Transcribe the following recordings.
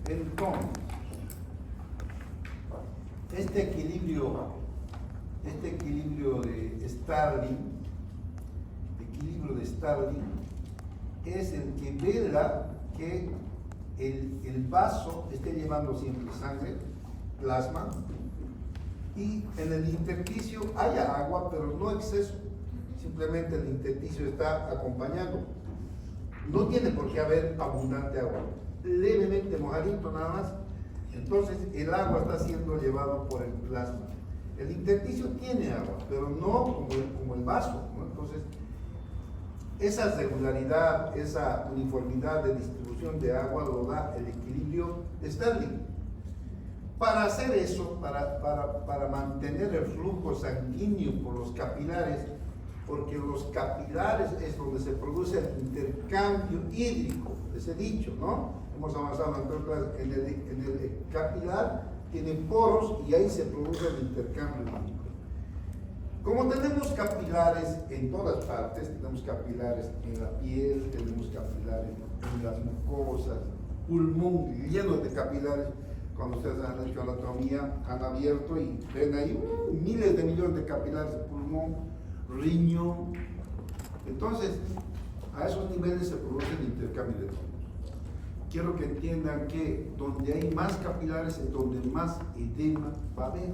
Entonces, este equilibrio de Starling es el que vela que el vaso esté llevando siempre sangre, plasma, y en el intersticio haya agua, pero no exceso, simplemente el intersticio está acompañando. No tiene por qué haber abundante agua, levemente mojadito nada más. Entonces el agua está siendo llevado por el plasma. El intersticio tiene agua, pero no como el vaso, ¿no? Entonces, esa regularidad, esa uniformidad de distribución de agua lo da el equilibrio de Starling. Para hacer eso, para mantener el flujo sanguíneo por los capilares, porque los capilares es donde se produce el intercambio hídrico, ese dicho, ¿no? Hemos avanzado en el capilar, tiene poros y ahí se produce el intercambio hídrico. Como tenemos capilares en todas partes, tenemos capilares en la piel, tenemos capilares en las mucosas, pulmón lleno de capilares. Cuando ustedes han hecho anatomía, han abierto y ven ahí miles de millones de capilares de pulmón, riñón. Entonces, a esos niveles se produce el intercambio de tonos. Quiero que entiendan que donde hay más capilares es donde más edema va a haber.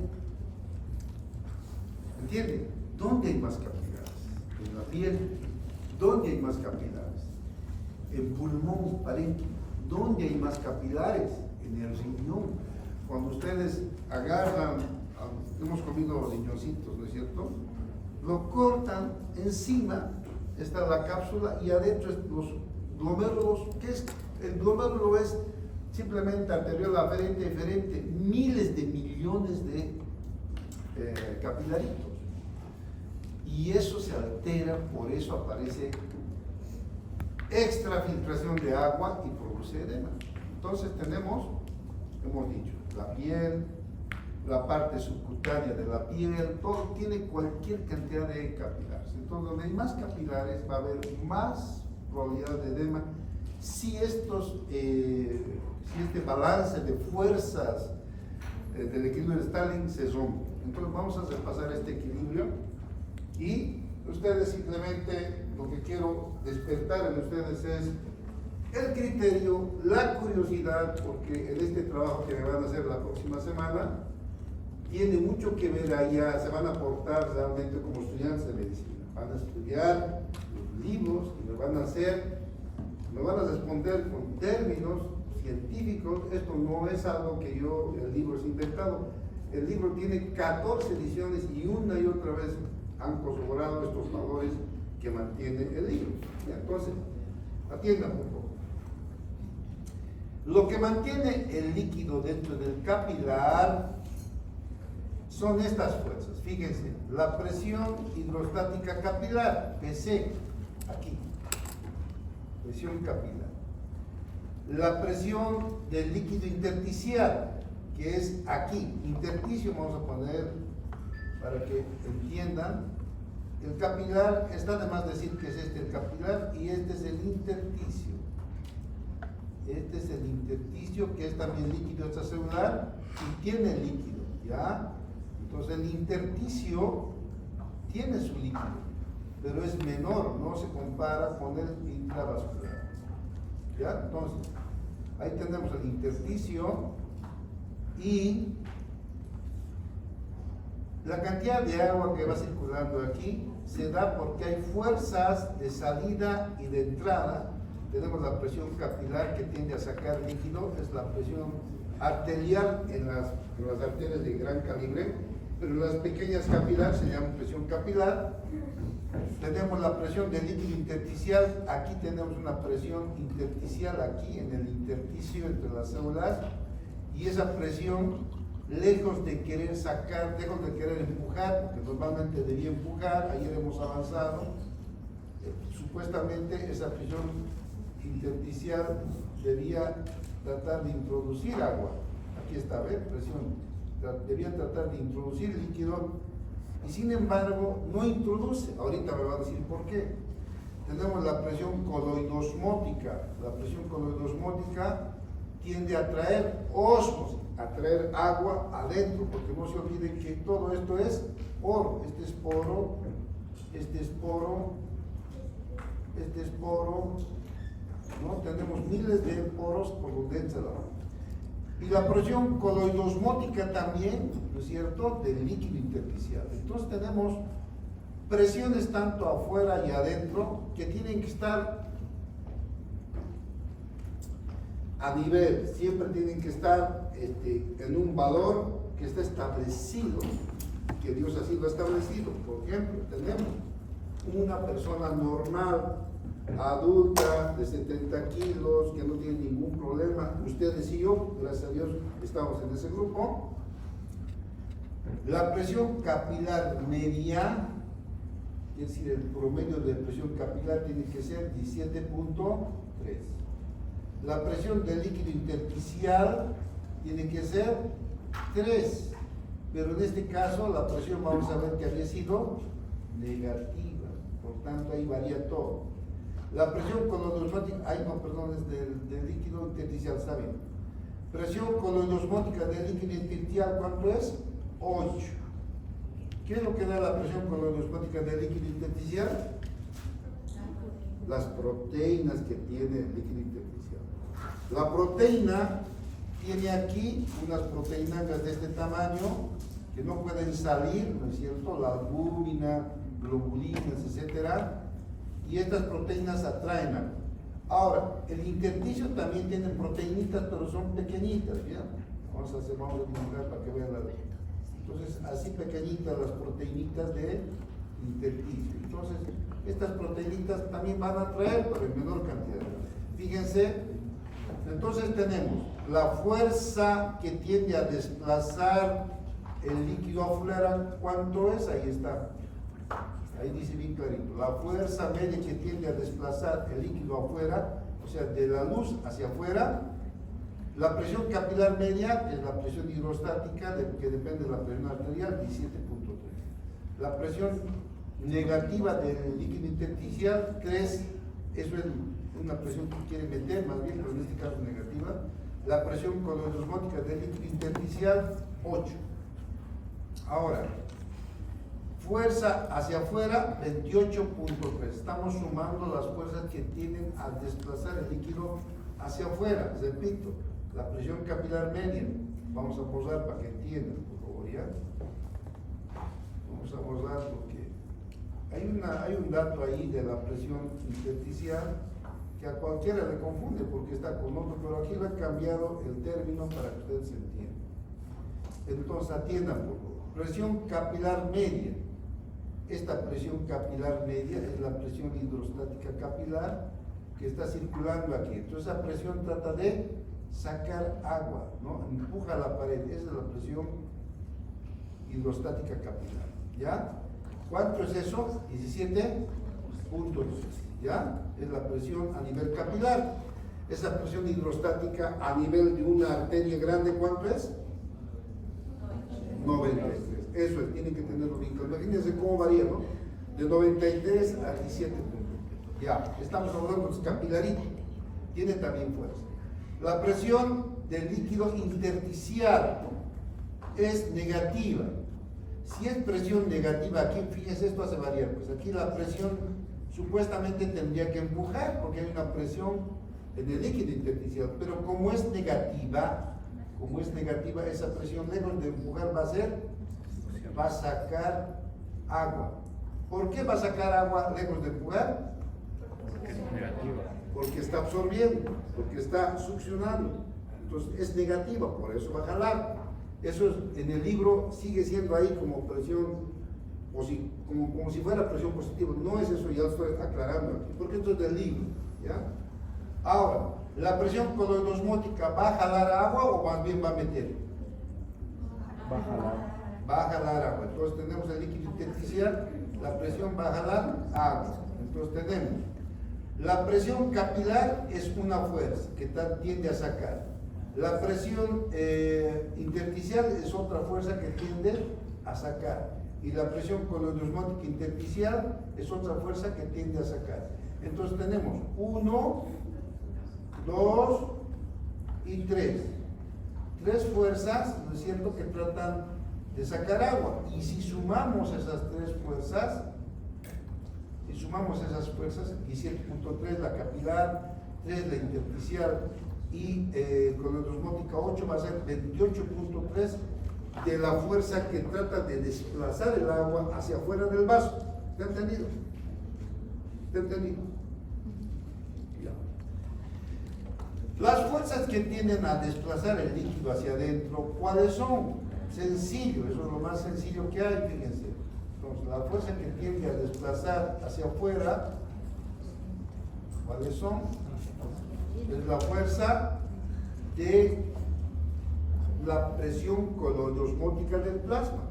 ¿Entienden? ¿Dónde hay más capilares? En la piel. ¿Dónde hay más capilares? En pulmón, parénquima. ¿Dónde hay más capilares? En el riñón. Cuando ustedes agarran, hemos comido riñoncitos, ¿no es cierto? Lo cortan, encima está la cápsula y adentro los glomérulos. ¿Qué es? El glomérulo es simplemente arteriola aferente, eferente, miles de millones de capilaritos. Y eso se altera, por eso aparece extrafiltración de agua y produce edema. Entonces tenemos, hemos dicho, la piel, la parte subcutánea de la piel, todo tiene cualquier cantidad de capilares. Entonces, donde hay más capilares va a haber más probabilidad de edema si este balance de fuerzas del equilibrio de Starling se rompe. Entonces vamos a repasar este equilibrio y ustedes simplemente lo que quiero despertar en ustedes es el criterio, la curiosidad, porque en este trabajo que me van a hacer la próxima semana tiene mucho que ver allá, se van a aportar realmente como estudiantes de medicina, van a estudiar los libros y me van a responder con términos científicos. Esto no es algo que el libro es inventado, el libro tiene 14 ediciones y una y otra vez han corroborado estos valores que mantiene el libro. Entonces, atiendan por favor. Lo que mantiene el líquido dentro del capilar son estas fuerzas. Fíjense, la presión hidrostática capilar, PC, aquí, presión capilar. La presión del líquido intersticial, que es aquí, intersticio, vamos a poner para que entiendan. El capilar, está de más decir que es este el capilar y este es el intersticio. Este es el intersticio, que es también líquido extracelular y tiene líquido, ¿ya? Entonces el intersticio tiene su líquido, pero es menor, no se compara con el intravascular, ¿ya? Entonces, ahí tenemos el intersticio y la cantidad de agua que va circulando aquí se da porque hay fuerzas de salida y de entrada. Tenemos la presión capilar que tiende a sacar líquido, es la presión arterial en las arterias de gran calibre, pero las pequeñas capilares se llaman presión capilar. Tenemos la presión del líquido intersticial, aquí tenemos una presión intersticial aquí en el intersticio entre las células, y esa presión, lejos de querer sacar, lejos de querer empujar, porque normalmente debía empujar, ayer hemos avanzado, supuestamente esa presión intersticial debía tratar de introducir agua. Aquí está, ¿ves? Presión. Debía tratar de introducir líquido y sin embargo no introduce. Ahorita me va a decir por qué. Tenemos la presión coloidosmótica. La presión coloidosmótica tiende a traer ósmosis, a traer agua adentro, porque no se olviden que todo esto es poro. Este es poro, este es poro, este es poro, ¿no? Tenemos miles de poros por donde entra el agua. Y la presión coloidosmótica también, ¿no es cierto?, del líquido intersticial. Entonces tenemos presiones tanto afuera y adentro que tienen que estar a nivel, siempre tienen que estar en un valor que está establecido, que Dios así lo ha establecido. Por ejemplo, tenemos una persona normal, adulta, de 70 kilos, que no tiene ningún problema, ustedes y yo, gracias a Dios, estamos en ese grupo. La presión capilar media, es decir, el promedio de presión capilar tiene que ser 17.3. La presión del líquido intersticial tiene que ser 3, pero en este caso la presión vamos a ver que había sido negativa, por tanto ahí varía todo. La presión coloidosmótica, es del líquido intersticial, está bien. Presión coloidosmótica del líquido intersticial, ¿cuánto es? 8. ¿Qué es lo que da la presión coloidosmótica del líquido intersticial? Las proteínas que tiene el líquido intersticial. La proteína tiene aquí unas proteínas de este tamaño que no pueden salir, ¿no es cierto? La albúmina, globulinas, etcétera. Y estas proteínas atraen agua. Ahora, el intersticio también tiene proteínitas, pero son pequeñitas, ¿ya? Vamos a dibujar para que vean la ley. Entonces, así pequeñitas las proteínitas del intersticio. Entonces, estas proteínitas también van a atraer, pero en menor cantidad. Fíjense, entonces tenemos la fuerza que tiende a desplazar el líquido afuera, ¿cuánto es? Ahí está. Ahí dice bien clarito, la fuerza media que tiende a desplazar el líquido afuera, o sea, de la luz hacia afuera. La presión capilar media, que es la presión hidrostática, que depende de la presión arterial, 17.3. La presión negativa del líquido intersticial, 3, eso es una presión que quiere meter, más bien, pero en este caso negativa. La presión coloidosmótica del líquido intersticial, 8. Ahora, fuerza hacia afuera, 28.3. Estamos sumando las fuerzas que tienden a desplazar el líquido hacia afuera. Repito, la presión capilar media. Vamos a posar para que entiendan, por favor, ¿ya? Vamos a posar porque hay un dato ahí de la presión intersticial que a cualquiera le confunde porque está con otro, pero aquí lo he cambiado el término para que ustedes entiendan. Entonces, atiendan, por favor. Presión capilar media. Esta presión capilar media es la presión hidrostática capilar que está circulando aquí. Entonces esa presión trata de sacar agua, ¿no? Empuja la pared. Esa es la presión hidrostática capilar, ¿ya? ¿Cuánto es eso? 17.3, ¿ya? Es la presión a nivel capilar. Esa presión hidrostática a nivel de una arteria grande, ¿cuánto es? 93. Eso es, tienen que tenerlo bien claro. Imagínense cómo varía, ¿no? De 93 a 17 puntos. Ya, estamos hablando de capilarito. Tiene también fuerza. La presión del líquido intersticial es negativa. Si es presión negativa, aquí, fíjense, esto hace variar. Pues aquí la presión supuestamente tendría que empujar, porque hay una presión en el líquido intersticial. Pero como es negativa, esa presión, lejos de empujar, va a sacar agua. ¿Por qué va a sacar agua lejos de empujar? Porque es negativa. Porque está absorbiendo, porque está succionando. Entonces es negativa, por eso va a jalar. Eso es, en el libro sigue siendo ahí como presión, como si fuera presión positiva. No es eso, ya lo estoy aclarando aquí, porque esto es del libro, ¿ya? Ahora, ¿la presión coloidosmótica va a jalar agua o más bien va a meter? Va a jalar. Va a jalar agua. Entonces tenemos el líquido intersticial, la presión va a jalar agua. Entonces tenemos, la presión capilar es una fuerza que tiende a sacar. La presión intersticial es otra fuerza que tiende a sacar. Y la presión coloidosmótica intersticial es otra fuerza que tiende a sacar. Entonces tenemos 1, 2, y 3. 3 fuerzas, ¿no es cierto?, que tratan de sacar agua. Y si sumamos esas 3 fuerzas, 17.3 la capilar, 3 la intersticial y con la osmótica 8 va a ser 28.3 de la fuerza que trata de desplazar el agua hacia afuera del vaso. ¿Está entendido? ¿Está entendido? Ya. Las fuerzas que tienden a desplazar el líquido hacia adentro, ¿cuáles son? Sencillo, eso es lo más sencillo que hay, fíjense. Entonces, la fuerza que tiende a desplazar hacia afuera, ¿cuáles son? Es la fuerza de la presión coloidosmótica del plasma.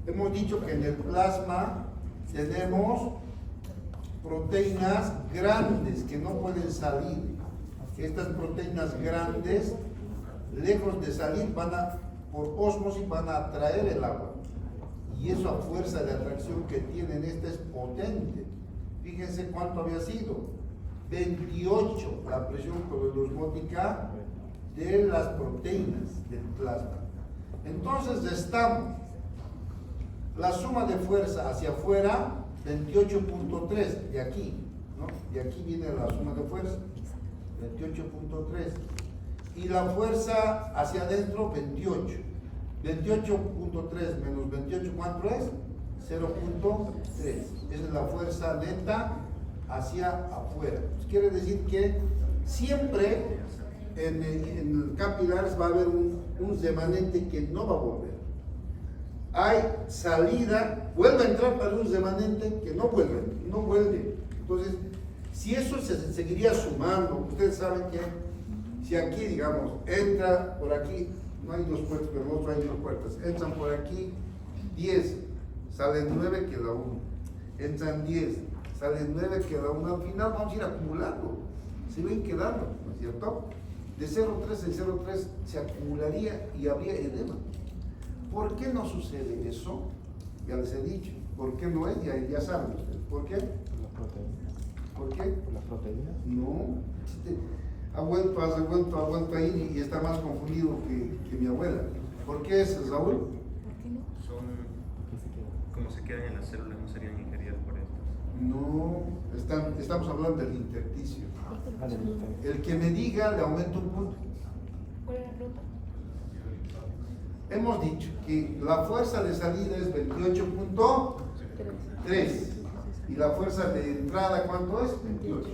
Hemos dicho que en el plasma tenemos proteínas grandes que no pueden salir. Estas proteínas grandes, lejos de salir, por ósmosis van a atraer el agua. Y esa fuerza de atracción que tienen esta es potente. Fíjense cuánto había sido. 28 la presión coloidosmótica de las proteínas del plasma. Entonces estamos, la suma de fuerza hacia afuera, 28.3 de aquí, ¿no? De aquí viene la suma de fuerza, 28.3. Y la fuerza hacia adentro, 28. 28.3 menos 28, ¿cuánto es? 0.3. Esa es la fuerza neta hacia afuera. Pues quiere decir que siempre en el capilares va a haber un remanente que no va a volver. Hay salida, vuelve a entrar para un remanente que no vuelve. Entonces, si eso se seguiría sumando, ustedes saben que si aquí, digamos, entra por aquí, no hay 2 puertas, pero nosotros hay 2 puertas, entran por aquí 10, salen 9, queda 1. Entran 10, salen 9, queda 1. Al final vamos a ir acumulando, se ven quedando, ¿no es cierto? De 0,3 en 0,3 se acumularía y habría edema. ¿Por qué no sucede eso? Ya les he dicho. ¿Por qué no es? Ya saben ustedes. ¿Por qué? Por las proteínas. ¿Por qué? Por las proteínas. No. Ha vuelto ahí y está más confundido que mi abuela. ¿Por qué es, Saúl? Son, Aquí se queda. como se quedan en las células, no serían ingeridas por estas. No. Estamos hablando del intersticio. Ah, del intersticio. El que me diga le aumento un punto. ¿Cuál es la ruta? Hemos dicho que la fuerza de salida es 28.3 y la fuerza de entrada, ¿cuánto es? 28.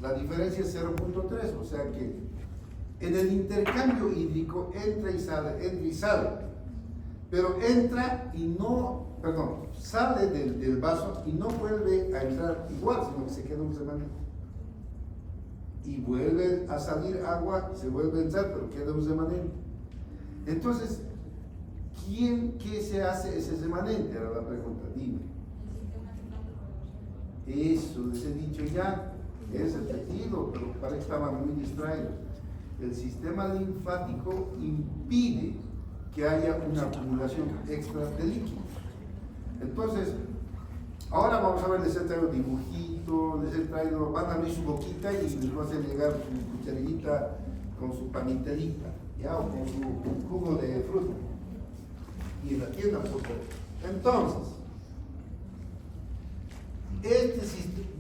La diferencia es 0.3, o sea que en el intercambio hídrico entra y sale, pero entra y no, sale del vaso y no vuelve a entrar igual, sino que se queda un remanente. Y vuelve a salir agua, se vuelve a entrar, pero queda un remanente. Entonces, ¿qué se hace ese remanente? Era la pregunta, dime. Eso, les he dicho ya, es repetido, pero parece que estaban muy distraídos. El sistema linfático impide que haya una acumulación extra de líquidos. Entonces, ahora vamos a ver, les he traído dibujitos, van a abrir su boquita y les voy a hacer llegar su cucharillita con su panitelita, ¿ya? O con su jugo de fruta. Y en la tienda, por favor. Entonces,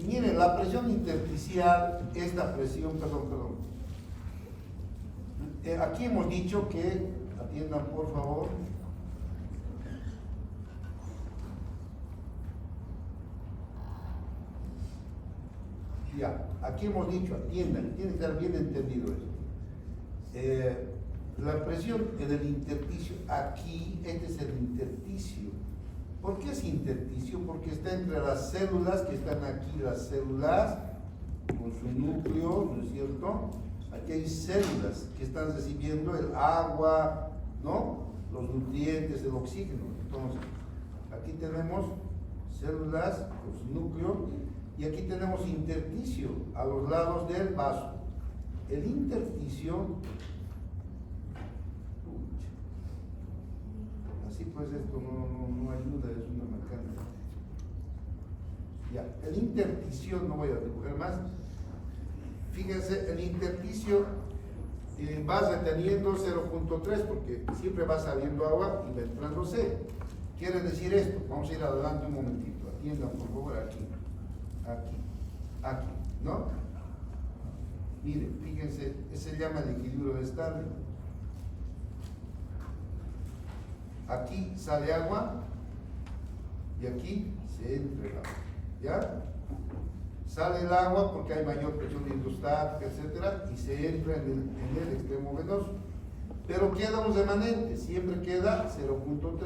miren, la presión intersticial, esta presión, aquí hemos dicho que, atiendan por favor, ya, aquí hemos dicho, atiendan, tiene que estar bien entendido eso. La presión en el intersticio, aquí, este es el intersticio. ¿Por qué es intersticio? Porque está entre las células que están aquí, las células con su núcleo, ¿no es cierto? Aquí hay células que están recibiendo el agua, ¿no? Los nutrientes, el oxígeno. Entonces, aquí tenemos células con su núcleo y aquí tenemos intersticio a los lados del vaso. El intersticio, así pues esto no ayuda, es una mecánica. Ya, el intersticio, no voy a dibujar más. Fíjense, el intersticio vas reteniendo 0.3 porque siempre va saliendo agua y va entrando C. Quiere decir esto, vamos a ir adelante un momentito, atiendan por favor aquí, ¿no? Miren, fíjense, ese se llama el equilibrio de Stirling. Aquí sale agua y aquí se entra el agua, ¿ya? Sale el agua porque hay mayor presión hidrostática, etcétera, y se entra en el extremo venoso. Pero queda un remanente, siempre queda 0.3,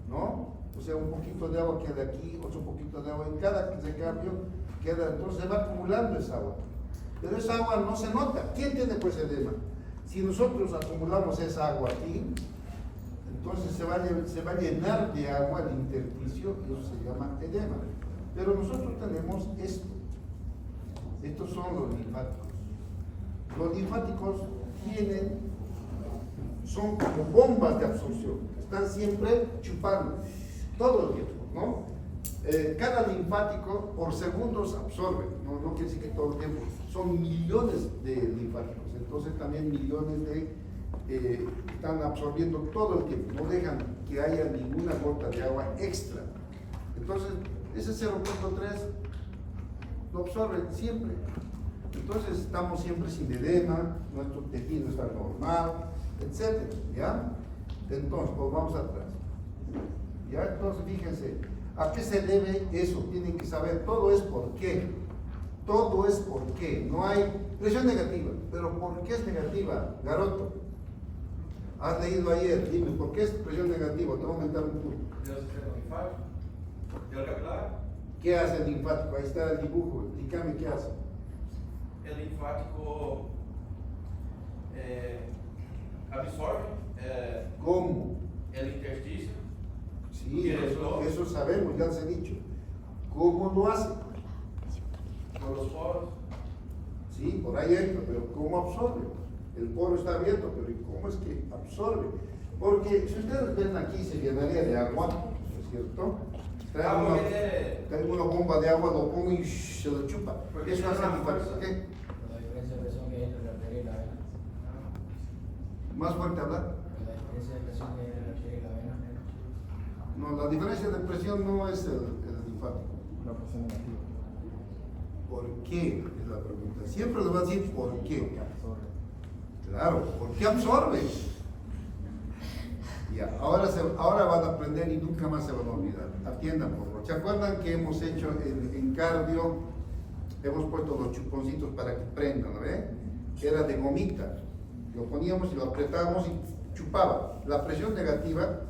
¿no? O sea, un poquito de agua queda aquí, otro poquito de agua en cada recambio queda, entonces se va acumulando esa agua. Pero esa agua no se nota. ¿Quién tiene pues edema? Si nosotros acumulamos esa agua aquí, entonces se va a llenar de agua el intersticio y eso se llama edema. Pero nosotros tenemos esto. Estos son los linfáticos. Los linfáticos son como bombas de absorción. Están siempre chupando, todo el tiempo, ¿no? Cada linfático por segundos absorbe, no quiere decir que todo el tiempo. Son millones de linfáticos, entonces también millones están absorbiendo todo el tiempo, no dejan que haya ninguna gota de agua extra. Entonces, ese 0.3 lo absorben siempre. Entonces, estamos siempre sin edema, nuestro tejido está normal, etc. ¿Ya? Entonces, pues vamos atrás. ¿Ya? Entonces, fíjense, ¿a qué se debe eso? Tienen que saber, todo es por qué. Todo es por qué. No hay presión negativa. Pero ¿por qué es negativa, Garoto? Has leído ayer, dime, ¿por qué es presión negativa? Te voy a aumentar un punto. ¿Qué hace el linfático? Ahí está el dibujo, explícame qué hace. El linfático absorbe ¿Cómo? el intersticio. Sí, eso sabemos, ya se ha dicho. ¿Cómo lo hace? Por los poros. Sí, por ahí entra, pero ¿cómo absorbe? El poro está abierto, pero ¿y cómo es que absorbe? Porque si ustedes ven aquí, se llenaría de agua, ¿no es cierto? Traen una bomba de agua, lo pongo y se lo chupa. Eso hace el linfático. ¿Qué? La diferencia de presión que hay entre la arteria y la vena. Más fuerte hablar. La diferencia de presión que hay entre la arteria y la vena. No, la diferencia de presión no es el linfático. La presión negativa. ¿Por qué? Es la pregunta. Siempre le va a decir ¿por qué? Que absorbe. Claro, ¿por qué absorbe? Ya, ahora van a aprender y nunca más se van a olvidar. Atiendan, por favor. ¿Se acuerdan que hemos hecho en cardio? Hemos puesto los chuponcitos para que prendan, ¿no ve? Era de gomita. Lo poníamos y lo apretábamos y chupaba. La presión negativa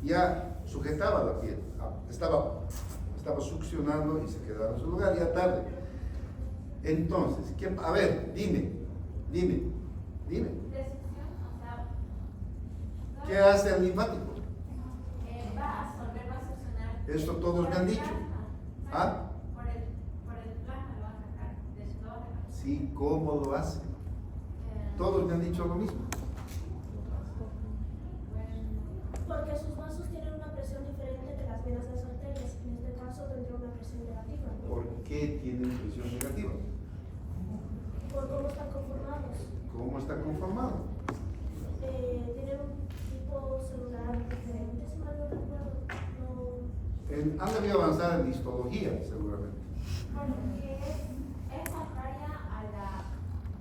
ya sujetaba la piel. Estaba succionando y se quedaba en su lugar ya tarde. Entonces, a ver, dime. ¿Qué hace el linfático? Va a absorber, va a succionar. Esto todos me han dicho. ¿Ah? Por el plasma lo va a sacar, lo va a sacar. Sí, ¿cómo lo hace? Todos me han dicho lo mismo. Porque sus vasos tienen una presión diferente de las venas de las arterias. En este caso tendrá una presión negativa. ¿Por qué tienen presión negativa? Por cómo están conformados. ¿Cómo está conformado? Tienen un tipo celular diferente, si mal no recuerdo. No. Han debido avanzar en histología, seguramente. Porque es contraria a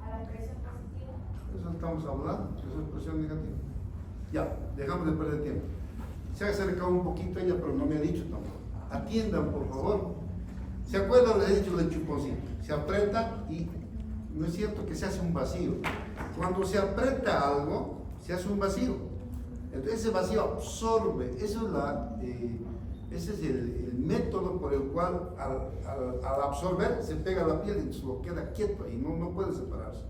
la presión positiva. Eso estamos hablando, eso es presión negativa. Ya, dejamos de perder tiempo. Se ha acercado un poquito ella, pero no me ha dicho tampoco. Atiendan, por favor. ¿Se acuerdan? Les he dicho del chuponcito. Se aprieta y no es cierto que se hace un vacío. Cuando se aprieta algo, se hace un vacío. Entonces ese vacío absorbe. Eso es ese es el método por el cual al absorber se pega a la piel y entonces lo queda quieto y no puede separarse.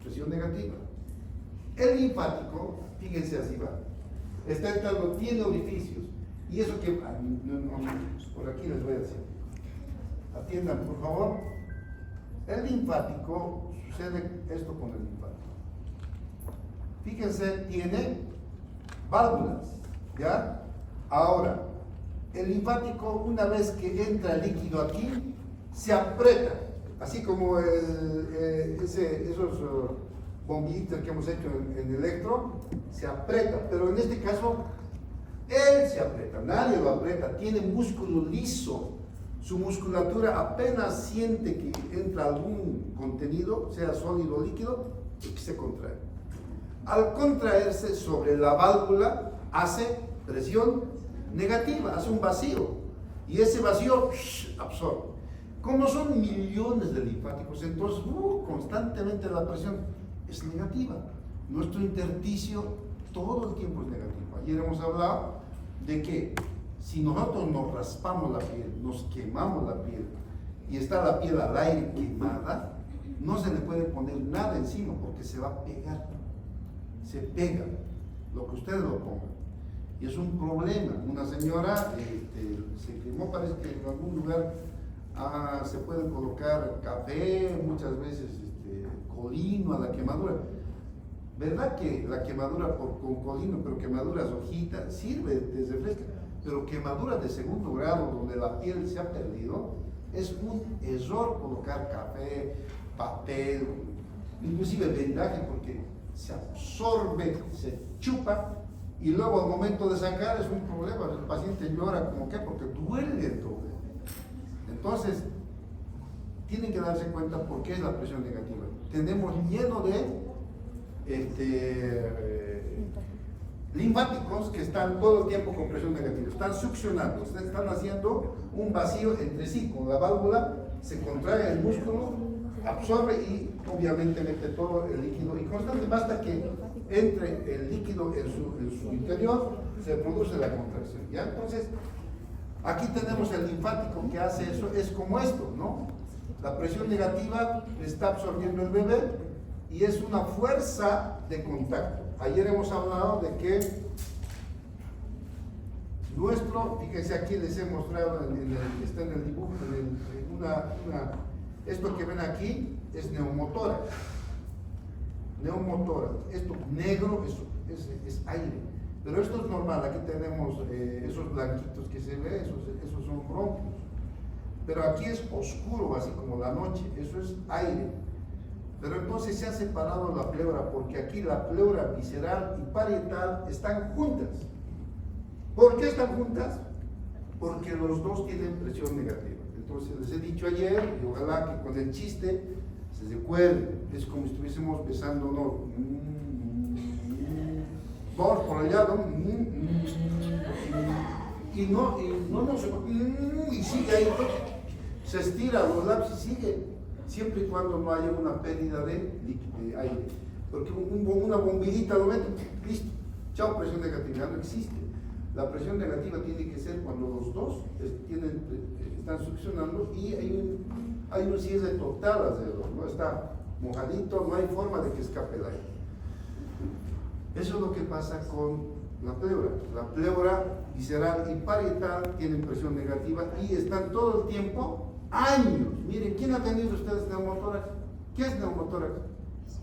Presión negativa. El linfático, fíjense así va, está entrando, tiene orificios. Y eso que, por aquí les voy a decir. Atiendan, por favor. El linfático, sucede esto con el linfático. Fíjense, tiene válvulas, ¿ya? Ahora, el linfático, una vez que entra el líquido aquí, se aprieta, así como esos bombillitas que hemos hecho en electro, se aprieta, pero en este caso, él se aprieta, nadie lo aprieta, tiene músculo liso, su musculatura apenas siente que entra algún contenido, sea sólido o líquido, y que se contrae. Al contraerse sobre la válvula, hace presión negativa, hace un vacío, y ese vacío absorbe. Como son millones de linfáticos, entonces constantemente la presión es negativa. Nuestro intersticio todo el tiempo es negativo. Ayer hemos hablado de que si nosotros nos raspamos la piel, nos quemamos la piel y está la piel al aire quemada, no se le puede poner nada encima porque se va a pegar. Se pega lo que ustedes lo pongan. Y es un problema. Una señora se quemó, parece que en algún lugar se puede colocar café, muchas veces colino a la quemadura. ¿Verdad que la quemadura con colino, pero quemaduras hojitas, sirve, te refresca? Pero quemadura de segundo grado, donde la piel se ha perdido, es un error colocar café, papel, inclusive vendaje, porque se absorbe, se chupa, y luego al momento de sacar es un problema. El paciente llora como que porque duele el doble. Entonces, tienen que darse cuenta por qué es la presión negativa. Tenemos lleno de linfáticos que están todo el tiempo con presión negativa, están succionando, están haciendo un vacío entre sí, con la válvula se contrae el músculo, absorbe y obviamente mete todo el líquido y constante, basta que entre el líquido en su interior, se produce la contracción, ¿ya? Entonces, aquí tenemos el linfático que hace eso, es como esto, ¿no? La presión negativa está absorbiendo el bebé y es una fuerza de contacto. Ayer hemos hablado de que fíjense aquí les he mostrado, está en el dibujo, esto que ven aquí es neumotórax. Neumotórax, esto negro es aire, pero esto es normal. Aquí tenemos esos blanquitos que se ve, esos son bronquios, pero aquí es oscuro, así como la noche, eso es aire. Pero entonces se ha separado la pleura, porque aquí la pleura visceral y parietal están juntas. ¿Por qué están juntas? Porque los dos tienen presión negativa. Entonces les he dicho ayer, y ojalá que con el chiste se recuerden, es como si estuviésemos besándonos. Vamos por allá, ¿no? Y sigue ahí, se estira los labios y sigue. Siempre y cuando no haya una pérdida de aire. Porque una bombillita lo mete, listo, chao, presión negativa, no existe. La presión negativa tiene que ser cuando los dos están succionando y hay un cierre total alrededor, ¿no? Está mojadito, no hay forma de que escape el aire. Eso es lo que pasa con la pleura. La pleura visceral y parietal tienen presión negativa y están todo el tiempo años. Miren, ¿quién ha tenido ustedes neumotórax? ¿Qué es neumotórax? Se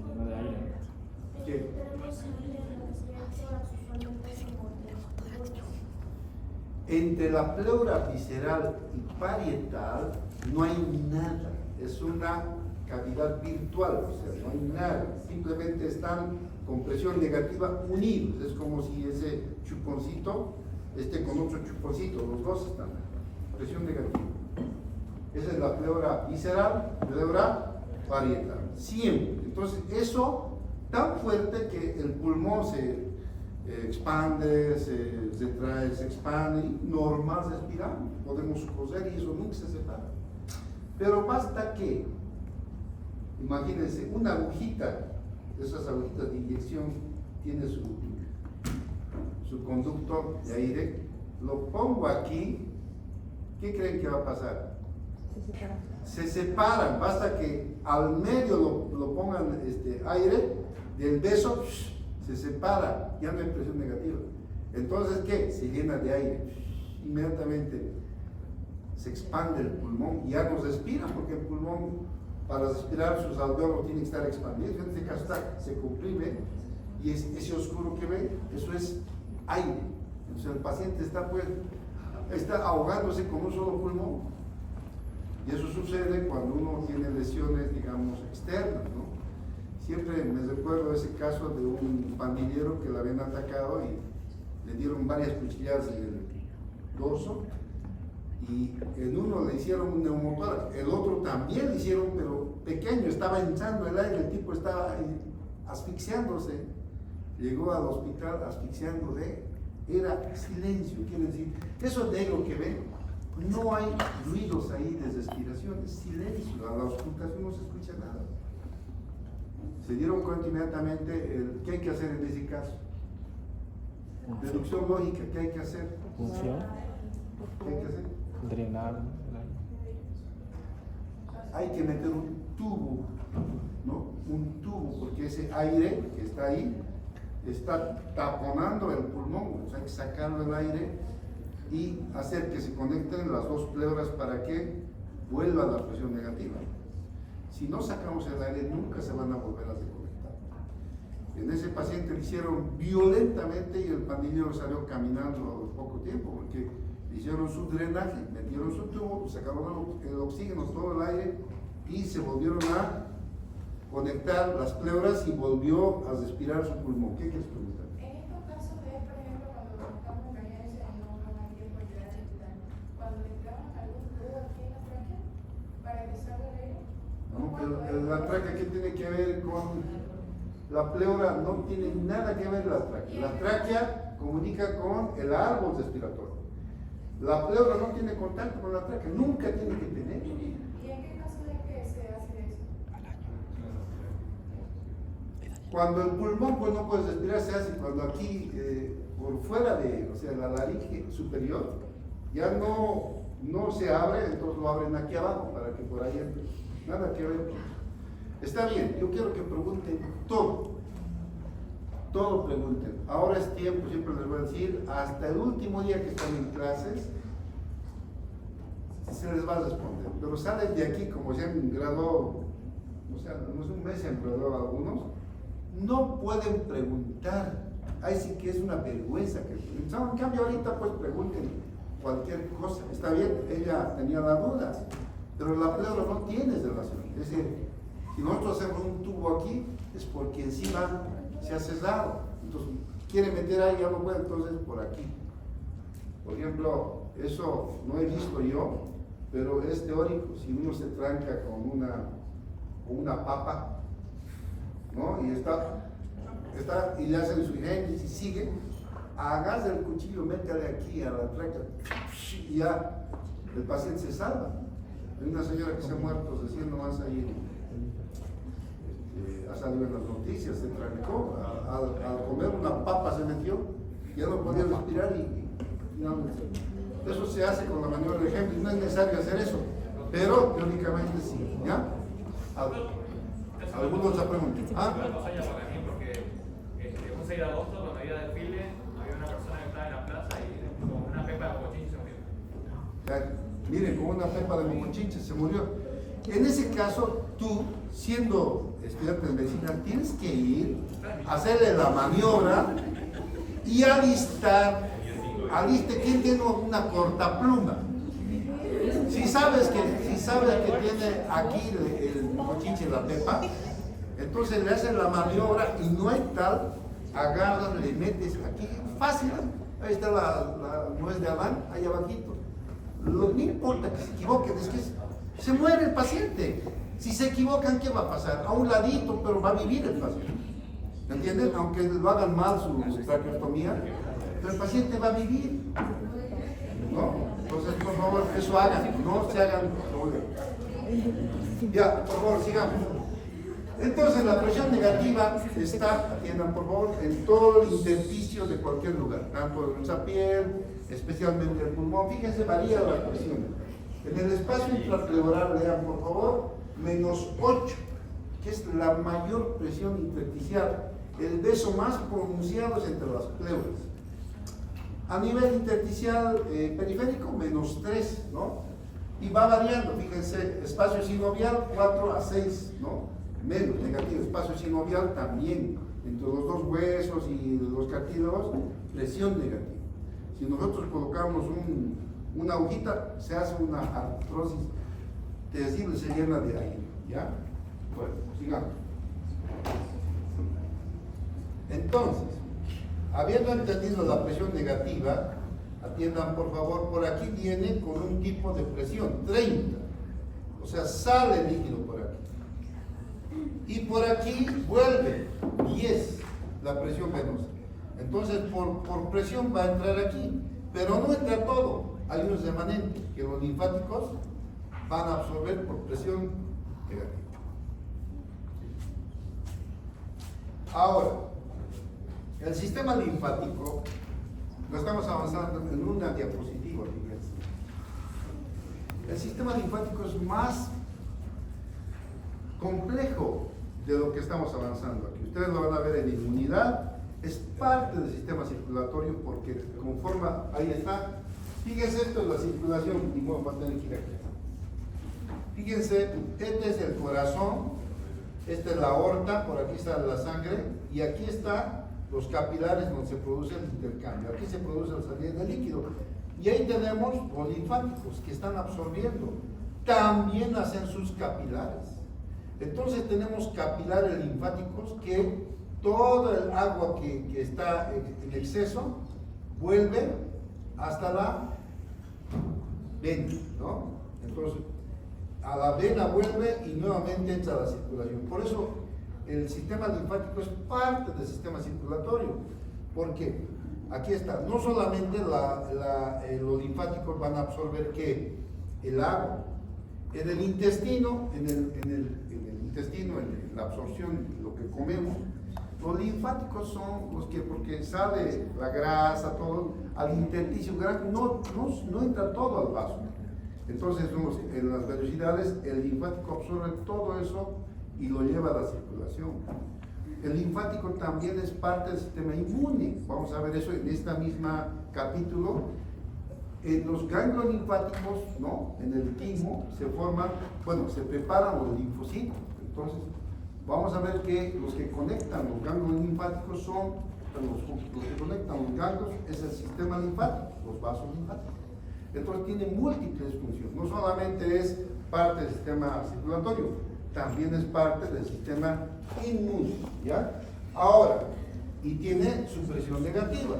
llena de aire. ¿Qué? Entre la pleura visceral y parietal no hay nada, es una cavidad virtual, o sea, no hay nada, simplemente están con presión negativa unidos, es como si ese chuponcito esté con otro chuponcito, los dos están. Presión negativa. Esa es la pleura visceral, pleura parietal. Siempre. Entonces, eso tan fuerte que el pulmón se expande, se retrae, se expande, y normal respiramos. Podemos coser y eso nunca se separa. Pero basta que, imagínense, una agujita, esas agujitas de inyección, tiene su conducto de aire, lo pongo aquí. ¿Qué creen que va a pasar? Se separan, basta que al medio lo pongan aire, del beso se separa, ya no hay presión negativa. Entonces, ¿qué? Se llena de aire, inmediatamente se expande el pulmón y ya no respira, porque el pulmón para respirar sus alveolos tiene que estar expandidos, en este caso se comprime y ese oscuro que ven, eso es aire. Entonces el paciente está ahogándose con un solo pulmón. Y eso sucede cuando uno tiene lesiones, digamos, externas, ¿no? Siempre me recuerdo ese caso de un pandillero que le habían atacado y le dieron varias cuchilladas en el dorso, y en uno le hicieron un neumotórax, el otro también le hicieron, pero pequeño, estaba hinchando el aire, el tipo estaba asfixiándose, llegó al hospital asfixiándose, era silencio, quiere decir, eso negro que ven, no hay ruidos ahí de respiración, es silencio, a la auscultación no se escucha nada. Se dieron cuenta inmediatamente qué hay que hacer en ese caso. Deducción lógica, ¿qué hay que hacer? Función, ¿Qué hay que hacer? drenar el aire. Hay que meter un tubo, ¿no? Un tubo, porque ese aire que está ahí está taponando el pulmón, o sea, hay que sacarlo del aire y hacer que se conecten las dos pleuras para que vuelva la presión negativa. Si no sacamos el aire, nunca se van a volver a reconectar. En ese paciente le hicieron violentamente y el pandillero salió caminando al poco tiempo, porque hicieron su drenaje, metieron su tubo, sacaron el oxígeno, todo el aire y se volvieron a conectar las pleuras y volvió a respirar su pulmón. ¿Qué quieres preguntar? En estos casos es, por ejemplo, cuando estamos en emergencia y no hay tiempo de llegar al hospital, cuando le clavan algún tubo aquí en la tráquea para que salga el aire. No, la tráquea, ¿qué tiene que ver con la pleura? No tiene nada que ver la tráquea. La tráquea comunica con el árbol respiratorio. La pleura no tiene contacto con la tráquea, nunca tiene que tener. ¿Y en qué caso es que se hace eso? Cuando el pulmón pues no puede respirar, se hace cuando aquí por fuera de, o sea, la laringe superior ya no se abre, entonces lo abren aquí abajo para que por ahí entre. Nada que ver. Está bien, yo quiero que pregunten todo pregunten. Ahora es tiempo, siempre les voy a decir, hasta el último día que están en clases se les va a responder, pero salen de aquí como se han graduado, o sea, no es un mes se han graduado algunos, no pueden preguntar. Ahí sí que es una vergüenza que en cambio ahorita pues pregunten cualquier cosa. Está bien, ella tenía la duda, pero la pleura no tiene relación. Es decir, si nosotros hacemos un tubo aquí, es porque encima se ha cerrado. Entonces, quiere meter ahí, ya no puede, entonces por aquí. Por ejemplo, eso no he visto yo, pero es teórico. Si uno se tranca con una papa, ¿no? Y y le hacen su génesis y sigue, agarra el cuchillo, métale aquí a la tráquea y ya el paciente se salva. Hay una señora que se ha muerto recién nomás ahí, ha salido en las noticias, se trancó, al comer una papa se metió, ya no podía respirar y no. Eso se hace con la maniobra de Heimlich, no es necesario hacer eso, pero teóricamente sí, ¿ya? ¿Alguna otra pregunta? ¿Ah? Un 6 de agosto, cuando había desfile, había una persona que estaba en la plaza y con una pepa de mocochinche se murió. Miren, con una pepa de mocochinche se murió. En ese caso, tú, siendo estudiante de medicina, tienes que ir a hacerle la maniobra y aliste quién tiene una cortapluma. Si sabes que tiene aquí el mocochinche, la pepa, entonces le haces la maniobra y no hay tal, agarras, le metes aquí, fácil, ahí está la nuez de Adán, ahí abajito. No importa que se equivoquen, es que se muere el paciente. Si se equivocan, ¿qué va a pasar? A un ladito, pero va a vivir el paciente. ¿Me entienden? Aunque lo hagan mal su traqueostomía, pero el paciente va a vivir. ¿No? Entonces, por favor, eso hagan, no se hagan. Ya, por favor, sigamos. Entonces, la presión negativa está, atiendan por favor, en todo el intersticio de cualquier lugar, tanto en nuestra piel, especialmente el pulmón. Fíjense, varía la presión. En el espacio intrapleural, lean por favor, -8, que es la mayor presión intersticial. El beso más pronunciado es entre las pleuras. A nivel intersticial periférico, -3, ¿no? Y va variando, fíjense, espacio sinovial 4 a 6, ¿no? Menos negativo, espacio sinovial también, entre los dos huesos y los cartílagos, presión negativa. Si nosotros colocamos una agujita, se hace una artrosis terrible, se llena de aire, ¿ya? Bueno, sigamos. Entonces, habiendo entendido la presión negativa, atiendan por favor, por aquí viene con un tipo de presión, 30. O sea, sale el líquido por aquí. Y por aquí vuelve 10 la presión venosa. Entonces, por presión va a entrar aquí, pero no entra todo. Hay unos remanentes que los linfáticos van a absorber por presión negativa. Ahora, el sistema linfático, lo estamos avanzando en una diapositiva, fíjense. El sistema linfático es más complejo de lo que estamos avanzando aquí. Ustedes lo van a ver en inmunidad, es parte del sistema circulatorio porque conforma, ahí está. Fíjense, esto es la circulación, y bueno, va a tener que ir aquí. Fíjense, este es el corazón, esta es la aorta, por aquí está la sangre, y aquí están los capilares donde se produce el intercambio. Aquí se produce la salida del líquido. Y ahí tenemos los linfáticos que están absorbiendo. También hacen sus capilares. Entonces tenemos capilares linfáticos que todo el agua que está en exceso vuelve hasta la vena, ¿no? Entonces, a la vena vuelve y nuevamente entra a la circulación. Por eso el sistema linfático es parte del sistema circulatorio, porque aquí está, no solamente los linfáticos van a absorber ¿qué? El agua. En el intestino, en la absorción, lo que comemos, los linfáticos son los que, porque sale la grasa, todo, al intersticio, no entra todo al vaso. Entonces, en las velocidades, el linfático absorbe todo eso y lo lleva a la circulación. El linfático también es parte del sistema inmune. Vamos a ver eso en este mismo capítulo. En los ganglios linfáticos, ¿no? En el timo se forman, se preparan los linfocitos. Entonces, vamos a ver que los que conectan los ganglios linfáticos son, los que conectan los ganglios es el sistema linfático, los vasos linfáticos. Entonces tiene múltiples funciones, no solamente es parte del sistema circulatorio, también es parte del sistema inmune, ¿ya? Ahora, y tiene su presión negativa.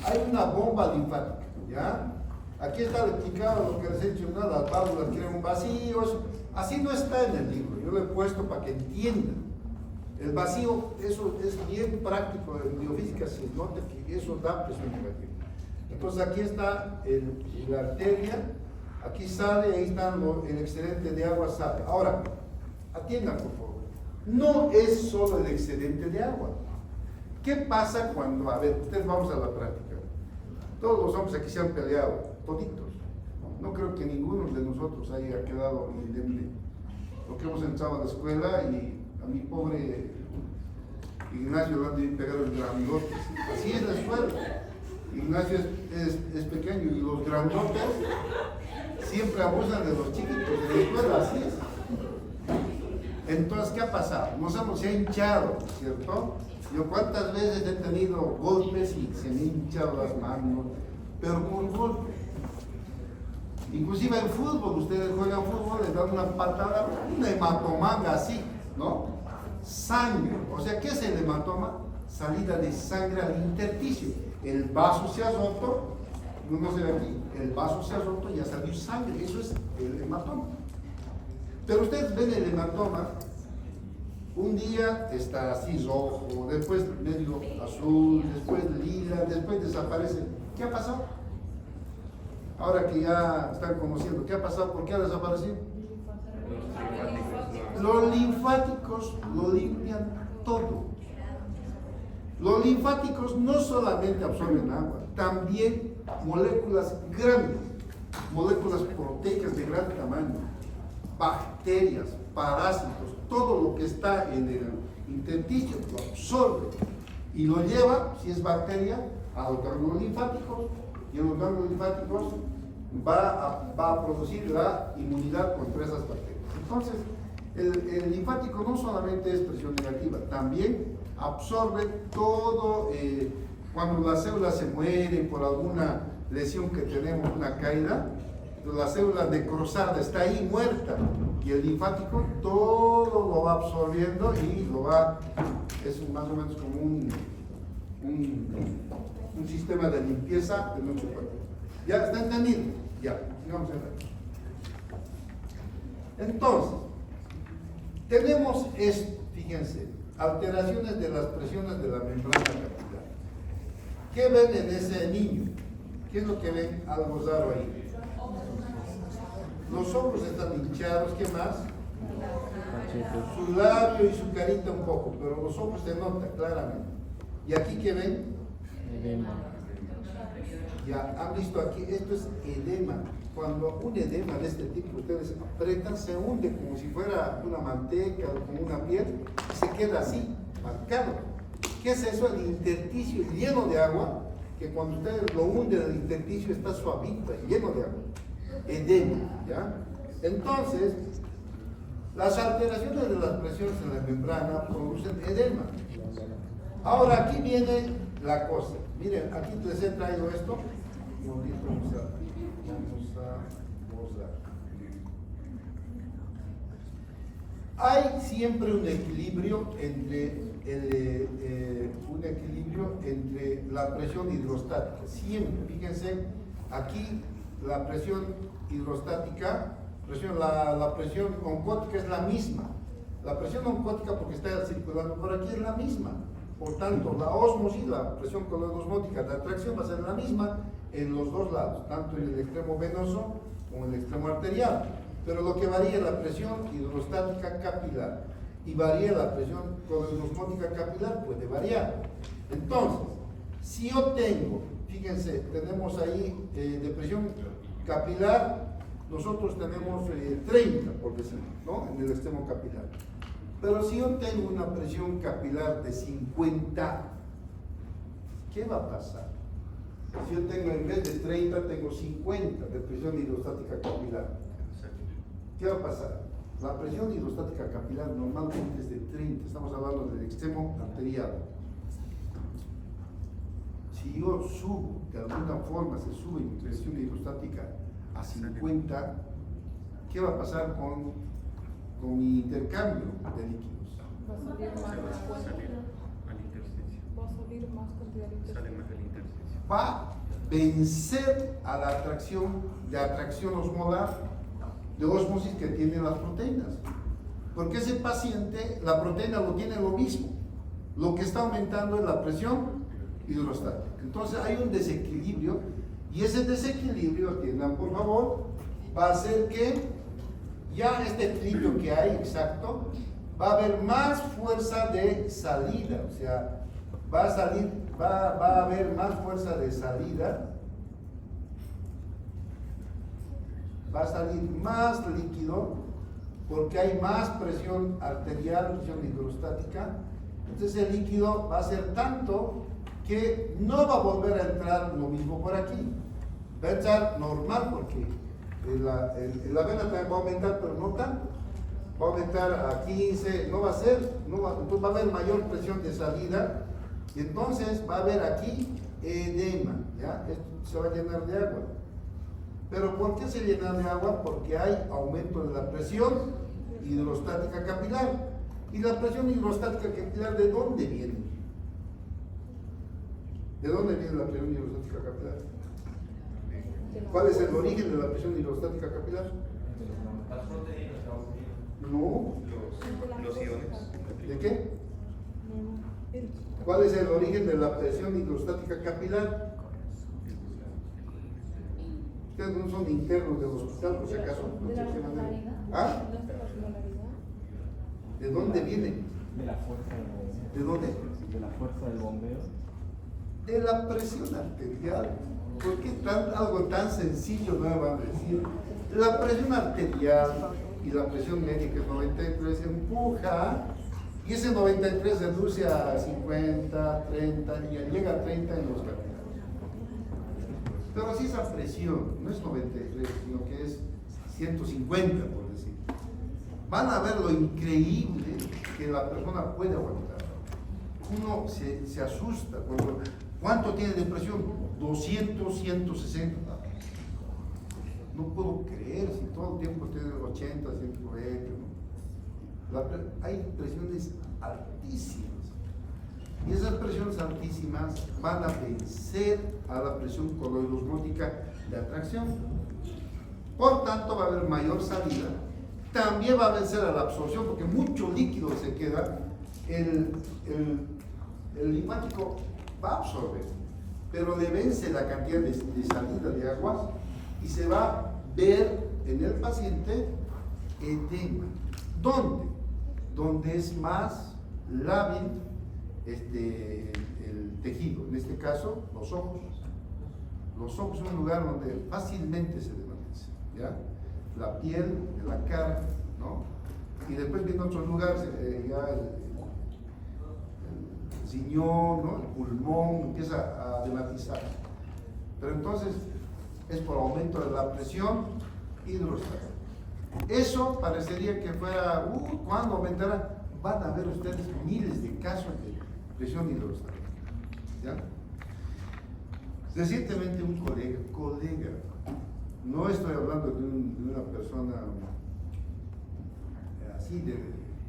Hay una bomba linfática, ¿ya? Aquí está explicado lo que les he dicho, ¿no? Las válvulas crean vacíos, así no está en el libro, yo lo he puesto para que entiendan. El vacío, eso es bien práctico, en biofísica se nota que eso da presión negativa. Entonces aquí está la arteria, aquí sale, ahí está el excedente de agua sale. Ahora, atiendan por favor, no es solo el excedente de agua. ¿Qué pasa cuando, a ver, ustedes vamos a la práctica? Todos los hombres aquí se han peleado, toditos. No creo que ninguno de nosotros haya quedado indemne. Porque hemos entrado a la escuela y a mi pobre Ignacio le han de pegar el grandotes. Así es la escuela. Ignacio es pequeño y los grandotes siempre abusan de los chiquitos de la escuela, así es. Entonces, ¿qué ha pasado? Se ha hinchado, ¿cierto? Yo cuántas veces he tenido golpes y se me han hinchado las manos, pero por golpes. Inclusive en fútbol, ustedes juegan fútbol, les dan una patada, un hematomanga así, ¿no? Sangre. O sea, ¿qué es el hematoma? Salida de sangre al intersticio. El vaso se ha roto, no se ve aquí, el vaso se ha roto y ya salió sangre, eso es el hematoma. Pero ustedes ven el hematoma, un día está así rojo, después medio azul, después lila, después desaparece. ¿Qué ha pasado? Ahora que ya están conociendo, ¿qué ha pasado? ¿Por qué ha desaparecido? Los linfáticos lo limpian todo. Los linfáticos no solamente absorben agua, también moléculas grandes, moléculas proteicas de gran tamaño, bacterias, parásitos, todo lo que está en el intersticio lo absorbe y lo lleva, si es bacteria, a los ganglios linfáticos y en los ganglios linfáticos va a producir la inmunidad contra esas bacterias. Entonces, el linfático no solamente es presión negativa, también absorbe todo, cuando las células se mueren por alguna lesión que tenemos, una caída, la célula necrosada está ahí muerta y el linfático todo lo va absorbiendo y lo va Es más o menos como un sistema de limpieza de nuestro cuerpo. ¿Ya está entendido? Ya, sigamos adelante. Entonces, tenemos esto, fíjense, alteraciones de las presiones de la membrana capilar. ¿Qué ven en ese niño? ¿Qué es lo que ven? Algo raro ahí. Los ojos están hinchados, ¿qué más? Su labio y su carita un poco, pero los ojos se notan claramente. ¿Y aquí qué ven? Edema. Ya han visto aquí, esto es edema. Cuando un edema de este tipo ustedes apretan, se hunde como si fuera una manteca o como una piel, y se queda así, marcado. ¿Qué es eso? El intersticio lleno de agua, que cuando ustedes lo hunden, el intersticio está suavito, lleno de agua. Edema, ¿ya? Entonces, las alteraciones de las presiones en la membrana producen edema. Ahora aquí viene la cosa. Miren, aquí les he traído esto. Vamos a mostrar. Hay siempre un equilibrio entre la presión hidrostática. Siempre, fíjense, aquí la presión hidrostática, la presión oncótica es la misma. La presión oncótica, porque está circulando por aquí, es la misma. Por tanto, la ósmosis, la presión coloidosmótica de atracción va a ser la misma en los dos lados, tanto en el extremo venoso como en el extremo arterial. Pero lo que varía es la presión hidrostática capilar y varía la presión coloidosmótica capilar, puede variar. Entonces, si yo tengo, fíjense, tenemos ahí de presión capilar, nosotros tenemos 30, por decirlo, ¿no? En el extremo capilar. Pero si yo tengo una presión capilar de 50, ¿qué va a pasar? Si yo tengo en vez de 30, tengo 50 de presión hidrostática capilar. ¿Qué va a pasar? La presión hidrostática capilar normalmente es de 30, estamos hablando del extremo arterial. Si yo subo, de alguna forma se sube mi presión hidrostática a 50, ¿qué va a pasar con mi intercambio de líquidos? Va a salir más después. Al intersticio. Va a salir más cantidad de Sale más del intersticio. Va a vencer a la atracción osmolar de ósmosis que tienen las proteínas. Porque ese paciente, la proteína lo tiene lo mismo. Lo que está aumentando es la presión hidrostática. Entonces hay un desequilibrio, y ese desequilibrio, atiendan por favor, va a hacer que ya este equilibrio que hay exacto, va a haber más fuerza de salida, o sea, va a haber más fuerza de salida, va a salir más líquido, porque hay más presión arterial, presión hidrostática. Entonces el líquido va a ser tanto que no va a volver a entrar lo mismo por aquí, va a entrar normal, porque la vena también va a aumentar, pero no tanto. Va a aumentar a 15, no va a ser, entonces va a haber mayor presión de salida, y entonces va a haber aquí edema, ¿ya? Esto se va a llenar de agua. ¿Pero por qué se llena de agua? Porque hay aumento de la presión hidrostática capilar. ¿Y la presión hidrostática capilar de dónde viene? ¿De dónde viene la presión hidrostática capilar? ¿Cuál es el origen de la presión hidrostática capilar? Las proteínas, No. Los iones. ¿De qué? ¿Cuál es el origen de la presión hidrostática capilar? Ustedes no son internos del hospital, por si acaso. De la osmolaridad. ¿Ah? ¿No es de la osmolaridad? ¿De dónde viene? De la fuerza del bombeo. ¿De dónde? De la fuerza del bombeo. De la presión arterial. ¿Por qué algo tan sencillo no me van a decir? La presión arterial y la presión médica es 93, empuja, y ese 93 reduce a 50, 30, y llega a 30 en los capilares. Pero si esa presión no es 93, sino que es 150, por decir, van a ver lo increíble que la persona puede aguantar. Uno se asusta cuando, ¿cuánto tiene de presión? 200, 160. No puedo creer si todo el tiempo tiene 80, 120. ¿No? Hay presiones altísimas. presiones altísimas van a vencer a la presión coloidosmótica de atracción. Por tanto, va a haber mayor salida. También va a vencer a la absorción, porque mucho líquido se queda. El linfático va a absorber, pero le vence la cantidad de salida de agua y se va a ver en el paciente edema. ¿Dónde? Donde es más lábil el tejido, en este caso los ojos. Los ojos son un lugar donde fácilmente se desvanece, ¿ya? La piel de la cara, ¿no? Y después vienen otros lugares, ya el riñón, ¿no? El pulmón empieza a dematizar. Pero entonces es por aumento de la presión hidrostática. Eso parecería que fuera, ¿cuándo aumentará? Van a ver ustedes miles de casos de presión hidrostática, ¿ya? Recientemente un colega, no estoy hablando de una persona así,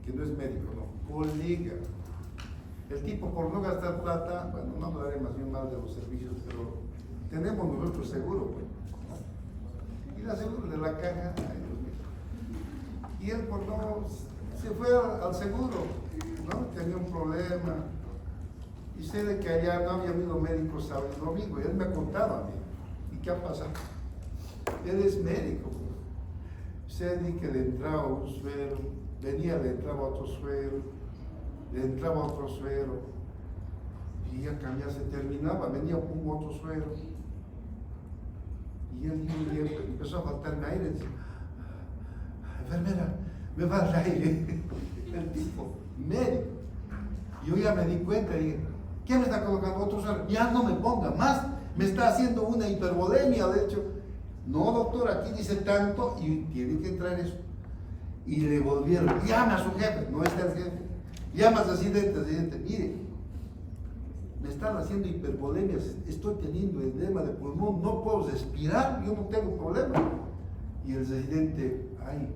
que no es médico, no, colega. El tipo, por no gastar plata, bueno, no hablaré más bien mal de los servicios, pero tenemos nosotros seguro, pues. Y la seguro de la caja, ay Dios mío. Y él por no, se fue al seguro, ¿no? Tenía un problema. Y sé de que allá no había habido médicos sábado y domingo, y él me contaba a mí. ¿Y qué ha pasado? Él es médico. Sé de que le entraba un suero, venía, le entraba otro suero, le entraba otro suero, y ya cambiaba, se terminaba, venía un otro suero. Y él un día empezó a faltarme aire, dice, enfermera, me va el aire. El tipo, médico. Yo ya me di cuenta y dije, ¿qué me está colocando otro suero? Ya no me ponga más, me está haciendo una hipervolemia, de hecho. No, doctor, aquí dice tanto y tiene que entrar eso. Y le volvieron, llama a su jefe, no está el jefe. Llama al residente, mire, me están haciendo hipervolemias, estoy teniendo edema de pulmón, no puedo respirar, yo no tengo problema. Y el residente, ay,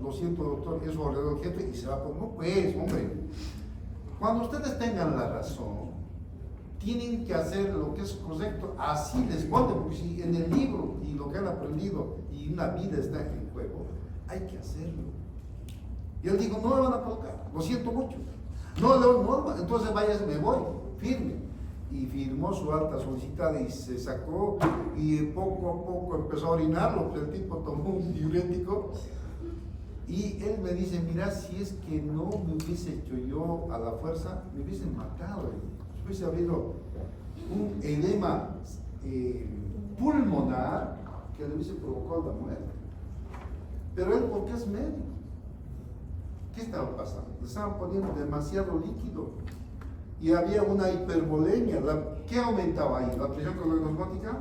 lo siento doctor, eso ordenó el jefe y se va por, no pues, hombre. Cuando ustedes tengan la razón, tienen que hacer lo que es correcto, así les ponen, porque si en el libro y lo que han aprendido y una vida está en juego, hay que hacerlo. Y él dijo, no le van a colocar, lo siento mucho. No, entonces váyase, me voy, firme. Y firmó su alta solicitada y se sacó y poco a poco empezó a orinarlo, pues el tipo tomó un diurético. Y él me dice, mira, si es que no me hubiese hecho yo a la fuerza, me hubiesen matado. Hubiese habido un edema pulmonar que le hubiese provocado la muerte. Pero él, porque es médico, ¿qué estaba pasando? Le estaban poniendo demasiado líquido y había una hipervolemia. ¿Qué aumentaba ahí? ¿La presión coloidosmótica?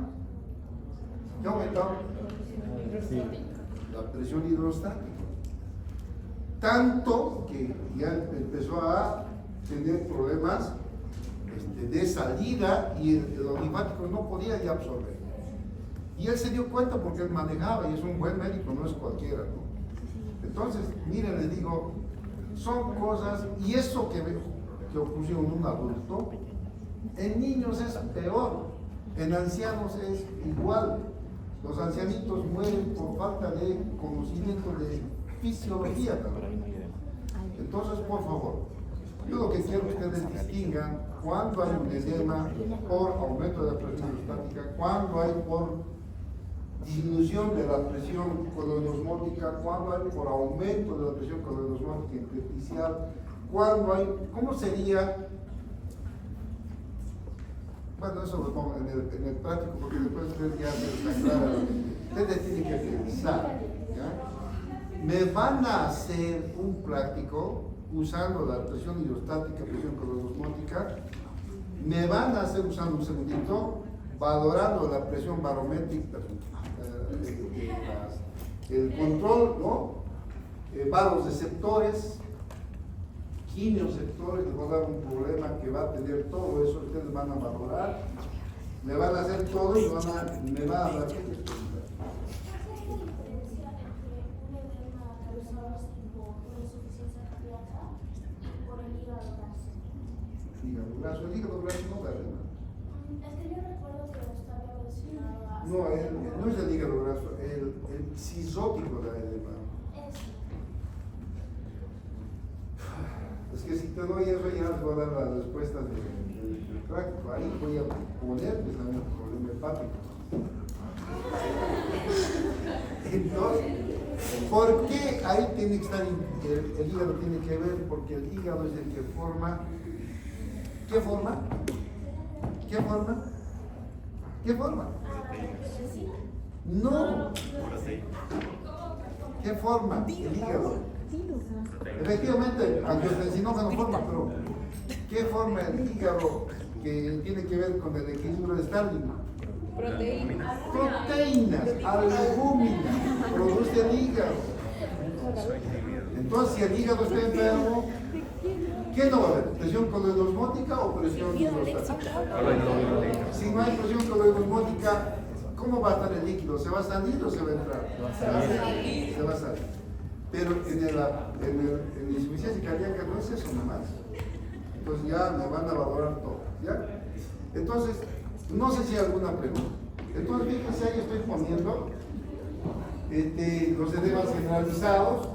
¿Qué aumentaba? Sí. La presión hidrostática. Tanto que ya empezó a tener problemas de salida y los linfáticos no podían ya absorber. Y él se dio cuenta porque él manejaba y es un buen médico, no es cualquiera, ¿no? Entonces, miren, les digo, son cosas, y eso que ocurrió en un adulto, en niños es peor, en ancianos es igual. Los ancianitos mueren por falta de conocimiento de fisiología también. Entonces, por favor, yo lo que quiero que ustedes distingan cuando hay un edema por aumento de la presión hidrostática, cuando hay por disminución de la presión coloidosmótica, cuando hay por aumento de la presión coloidosmótica intersticial, cuando hay, ¿cómo sería? Bueno, eso lo pongo en el práctico porque después ustedes ya se aclaran. Ustedes tienen que pensar, ¿ya? Me van a hacer un práctico usando la presión hidrostática, presión coloidosmótica. Me van a hacer usando un segundito, valorando la presión barométrica, el control, ¿no? Varoreceptores, quimioreceptores, les voy a dar un problema que va a tener todo eso, ustedes van a valorar, me van a hacer todo y me van a dar. ¿Cuál es la diferencia entre un edema causado por insuficiencia cardíaca y por el hígado graso? hígado graso. El hígado graso no da edema. Es que yo recuerdo que estaba mencionado hace No, no es el hígado graso, el cisótico da edema. Eso. Es que si te doy eso ya les voy a dar las respuestas del tráfico. Ahí voy a poner pues, también el problema hepático. Entonces, ¿por qué ahí tiene que estar el hígado tiene que ver? Porque el hígado es el que forma. ¿Qué forma? ¿Qué forma? ¿Qué forma? No. ¿Qué forma? El hígado. Efectivamente, angiotensinógeno forma, pero ¿qué forma el hígado que tiene que ver con el equilibrio de Stalin? Proteínas. Proteínas, albúmina, produce el hígado. Entonces, si el hígado está enfermo, ¿qué no va a haber? ¿Presión coloidosmótica o presión hidrostática? Si no hay presión coloidosmótica, ¿cómo va a estar el líquido? ¿Se va a salir o se va a entrar? Se va a salir. Pero en la insuficiencia cardíaca no es eso nomás. Entonces ya me van a valorar todo. ¿Ya? Entonces, no sé si hay alguna pregunta. Entonces, fíjense, ahí estoy poniendo los edemas generalizados.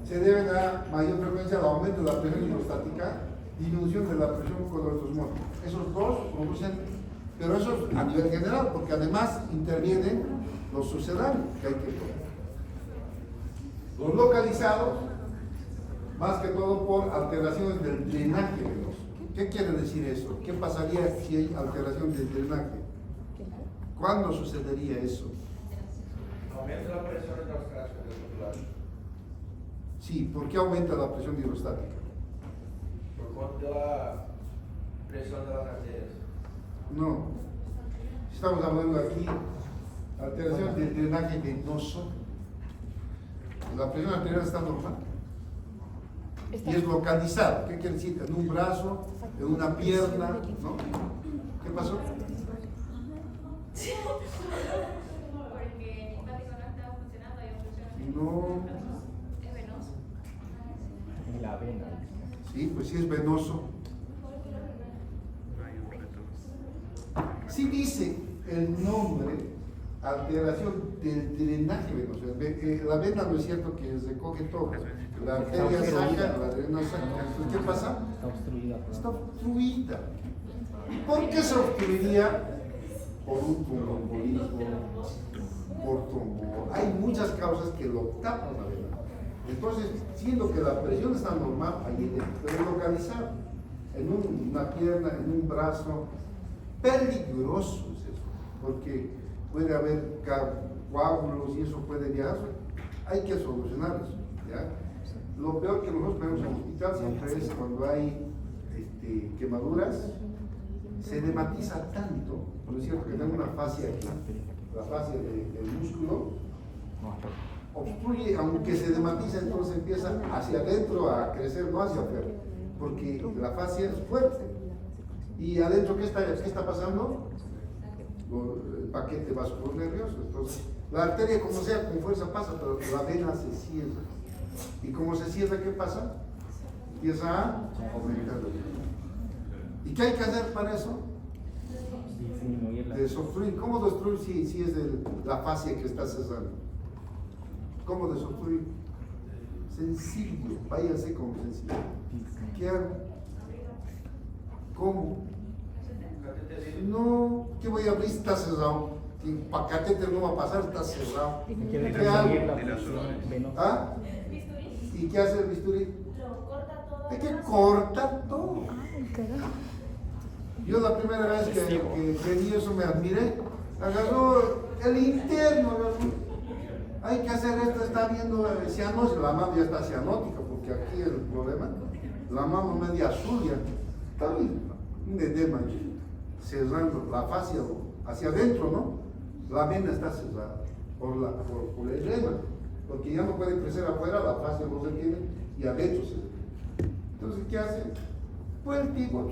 Se deben a mayor frecuencia al aumento de la presión hidrostática, disminución de la presión coloidosmótica. Esos dos producen, pero eso es a nivel general, porque además intervienen los sucedáneos que hay que tomar. Los localizados, más que todo por alteraciones del drenaje venoso. ¿Qué quiere decir eso? ¿Qué pasaría si hay alteración del drenaje? ¿Cuándo sucedería eso? Aumenta la presión intracraniana. Sí, ¿por qué aumenta la presión hidrostática? Por cuenta de la presión de las arterias. No. Estamos hablando aquí alteración del drenaje venoso. La presión arterial está normal. Y es localizado. ¿Qué quiere decir? En un brazo, en una pierna, ¿no? ¿Qué pasó? Porque el hepático no estaba funcionando y obstrucción. No. Es venoso. En la vena. Sí, pues sí es venoso. Hay un retorno. Sí dice el nombre, alteración del drenaje venoso. La vena no es cierto que recoge todo. La arteria saca, la vena saca. Entonces, ¿qué pasa? Está obstruida. Está obstruida. ¿Por qué se obstruiría? Por un tromboembolismo, por trombo. Hay muchas causas que lo tapan la vena. Entonces, siendo que la presión está normal, ahí debe localizar en una pierna, en un brazo. Peligroso es eso, porque puede haber coágulos y eso puede viajar. Hay que solucionar eso. ¿Ya? Lo peor que nosotros vemos en el hospital siempre es cuando hay quemaduras, se edematiza tanto, por es cierto que tengo una fascia aquí, la fascia del músculo, obstruye, aunque se edematiza, entonces empieza hacia adentro a crecer, no hacia afuera, porque la fascia es fuerte. Y adentro, ¿qué está pasando? El paquete vascular nervioso. Entonces, la arteria, como sea, con fuerza pasa, pero la vena se cierra. Y como se cierra, ¿qué pasa? Empieza a aumentar. ¿Y qué hay que hacer para eso? Disminuir la Desobstruir. ¿Cómo destruir si es la fascia que está cesando? ¿Cómo desobstruir? Sencillo, váyase con sencillo. ¿Qué hago? ¿Cómo? No, ¿qué voy a abrir? Está cerrado. Para catéter no va a pasar, está cerrado. Quiere ¿Qué hago? disminuir la presión venosa. ¿Ah? ¿Y qué hace el bisturí? Lo corta todo. Es que corta todo. Yo la primera vez que vi eso me admiré. Agarró el interno, agarró. Hay que hacer esto, está viendo cianosis, la mano ya está cianótica, porque aquí el problema, la mano media azul ya, está bien, un edema cerrando la fascia hacia adentro, ¿no? La vena está cerrada por el edema, porque ya no puede crecer afuera, la fascia no se tiene y adentro se tiene. Entonces, ¿qué hace? Pues el tipo,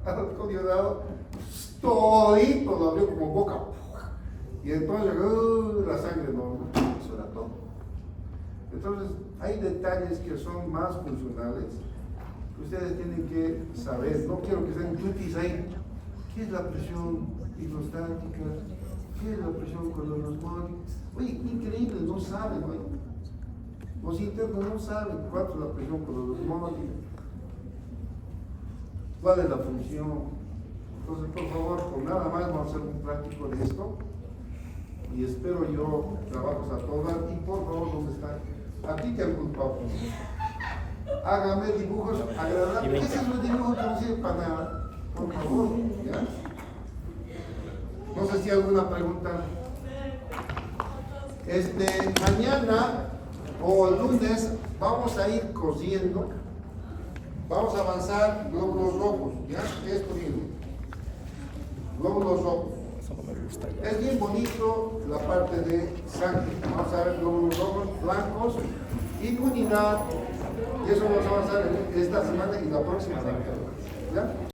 al condicionado, todito lo abrió como boca. Y entonces, la sangre normal. Eso era todo. Entonces, hay detalles que son más funcionales Ustedes tienen que saber, no quiero que sean tutis ahí. ¿Qué es la presión hidrostática? ¿Qué es la presión colorosmótica? Oye, increíble, no saben, oye. Los internos no saben cuánto es la presión colorosmótica, cuál es la función. Entonces, por favor, con nada más vamos a hacer un práctico de esto. Y espero yo trabajos a todo dar. Y por favor, ¿dónde están? A ti te han culpado. Hágame dibujos agradables. Esos son los dibujos que no sirven para nada. Por favor, ¿ya? No sé si hay alguna pregunta. Mañana o el lunes vamos a ir cosiendo. Vamos a avanzar glóbulos rojos, ¿ya? Esto mismo. Glóbulos rojos. Eso no me gusta ya. Es bien bonito la parte de sangre. Vamos a ver glóbulos rojos, blancos, inmunidad. Y eso vamos a avanzar en esta semana y la próxima semana.